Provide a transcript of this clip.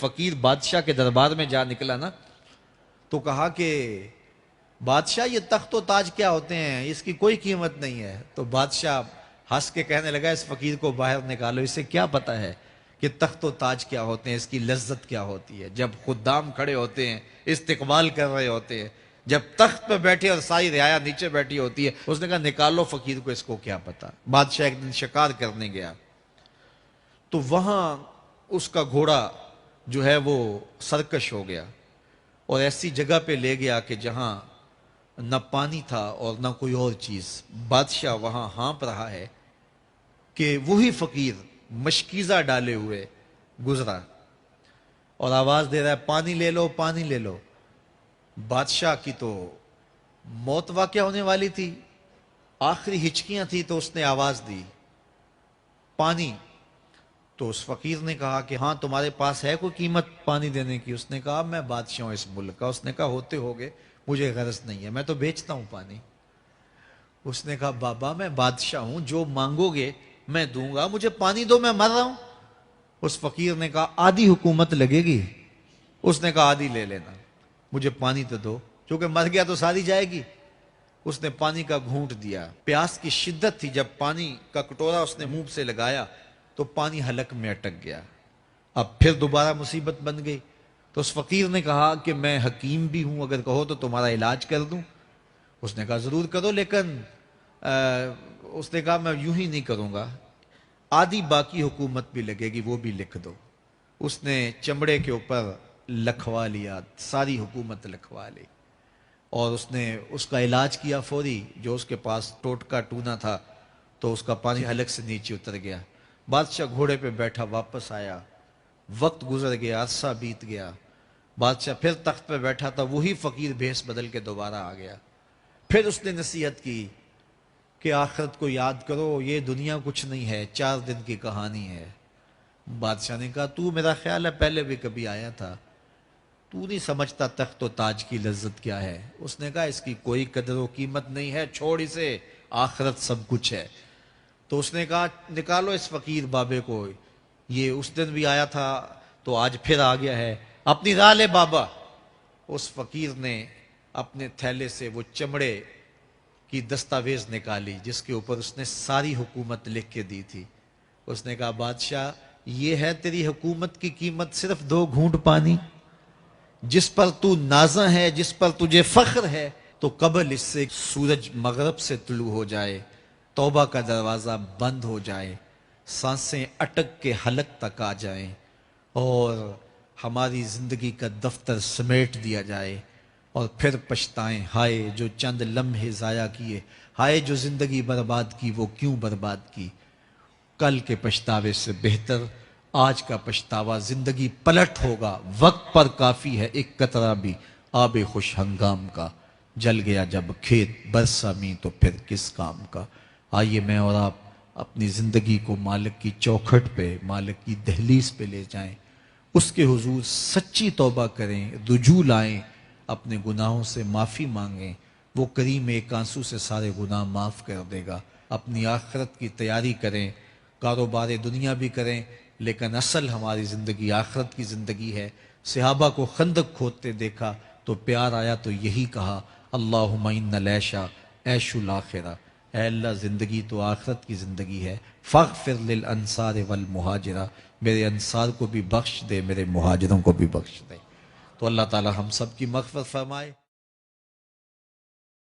فقیر بادشاہ کے دربار میں جا نکلا نا تو کہا کہ بادشاہ یہ تخت و تاج کیا ہوتے ہیں، اس کی کوئی قیمت نہیں ہے۔ تو بادشاہ ہنس کے کہنے لگا اس فقیر کو باہر نکالو، اسے کیا پتا ہے کہ تخت و تاج کیا ہوتے ہیں، اس کی لذت کیا ہوتی ہے۔ جب خدام کھڑے ہوتے ہیں، استقبال کر رہے ہوتے ہیں، جب تخت پہ بیٹھے اور ساری رعایا نیچے بیٹھی ہوتی ہے، اس نے کہا نکالو فقیر کو، اس کو کیا پتا۔ بادشاہ ایک دن شکار کرنے گیا تو وہاں اس کا گھوڑا جو ہے وہ سرکش ہو گیا اور ایسی جگہ پہ لے گیا کہ جہاں نہ پانی تھا اور نہ کوئی اور چیز۔ بادشاہ وہاں ہانپ رہا ہے کہ وہی فقیر مشکیزہ ڈالے ہوئے گزرا اور آواز دے رہا ہے پانی لے لو، پانی لے لو۔ بادشاہ کی تو موت واقع ہونے والی تھی، آخری ہچکیاں تھی، تو اس نے آواز دی پانی۔ تو اس فقیر نے کہا کہ ہاں تمہارے پاس ہے کوئی قیمت پانی دینے کی؟ اس نے کہا میں بادشاہ ہوں اس ملک کا۔ اس نے کہا ہوتے ہوگے، مجھے غرض نہیں ہے، میں تو بیچتا ہوں پانی۔ اس نے کہا بابا میں بادشاہ ہوں، جو مانگو گے میں دوں گا، مجھے پانی دو، میں مر رہا ہوں۔ اس فقیر نے کہا آدھی حکومت لگے گی۔ اس نے کہا آدھی لے لینا، مجھے پانی تو دو، کیونکہ مر گیا تو ساری جائے گی۔ اس نے پانی کا گھونٹ دیا، پیاس کی شدت تھی، جب پانی کا کٹورا اس نے منہ سے لگایا تو پانی حلق میں اٹک گیا۔ اب پھر دوبارہ مصیبت بن گئی تو اس فقیر نے کہا کہ میں حکیم بھی ہوں، اگر کہو تو تمہارا علاج کر دوں۔ اس نے کہا ضرور کرو، لیکن اس نے کہا میں یوں ہی نہیں کروں گا، آدھی باقی حکومت بھی لگے گی، وہ بھی لکھ دو۔ اس نے چمڑے کے اوپر لکھوا لیا، ساری حکومت لکھوا لی اور اس نے اس کا علاج کیا فوری۔ جو اس کے پاس ٹوٹکا ٹونا تھا تو اس کا پانی حلق سے نیچے اتر گیا۔ بادشاہ گھوڑے پہ بیٹھا واپس آیا، وقت گزر گیا، عرصہ بیت گیا۔ بادشاہ پھر تخت پہ بیٹھا تھا، وہی فقیر بھیس بدل کے دوبارہ آ گیا۔ پھر اس نے نصیحت کی کہ آخرت کو یاد کرو، یہ دنیا کچھ نہیں ہے، 4 دن کی کہانی ہے۔ بادشاہ نے کہا تو میرا خیال ہے پہلے بھی کبھی آیا تھا، تو نہیں سمجھتا تخت و تاج کی لذت کیا ہے۔ اس نے کہا اس کی کوئی قدر و قیمت نہیں ہے، چھوڑ اسے، آخرت سب کچھ ہے۔ تو اس نے کہا نکالو اس فقیر بابے کو، یہ اس دن بھی آیا تھا تو آج پھر آ گیا ہے، اپنی راہ لے بابا۔ اس فقیر نے اپنے تھیلے سے وہ چمڑے کی دستاویز نکالی جس کے اوپر اس نے ساری حکومت لکھ کے دی تھی۔ اس نے کہا بادشاہ یہ ہے تیری حکومت کی قیمت، صرف 2 گھونٹ پانی، جس پر تو نازاں ہے، جس پر تجھے فخر ہے، تو قبل اس سے سورج مغرب سے طلوع ہو جائے، توبہ کا دروازہ بند ہو جائے، سانسیں اٹک کے حلق تک آ جائیں اور ہماری زندگی کا دفتر سمیٹ دیا جائے، اور پھر پچھتائیں ہائے جو چند لمحے ضائع کیے، ہائے جو زندگی برباد کی وہ کیوں برباد کی۔ کل کے پچھتاوے سے بہتر آج کا پچھتاوا، زندگی پلٹ ہوگا، وقت پر کافی ہے ایک قطرہ بھی آب خوش ہنگام کا، جل گیا جب کھیت برسا می تو پھر کس کام کا۔ آئیے میں اور آپ اپنی زندگی کو مالک کی چوکھٹ پہ، مالک کی دہلیز پہ لے جائیں، اس کے حضور سچی توبہ کریں، رجوع لائیں، اپنے گناہوں سے معافی مانگیں، وہ کریم ایک آنسو سے سارے گناہ معاف کر دے گا۔ اپنی آخرت کی تیاری کریں، کاروبار دنیا بھی کریں، لیکن اصل ہماری زندگی آخرت کی زندگی ہے۔ صحابہ کو خندق کھودتے دیکھا تو پیار آیا تو یہی کہا اللہم ان العیشہ عیش الاخرہ، اے اللہ زندگی تو آخرت کی زندگی ہے، فاغفر للانصار والمہاجرہ، میرے انصار کو بھی بخش دے، میرے مہاجروں کو بھی بخش دے۔ تو اللہ تعالی ہم سب کی مغفرت فرمائے۔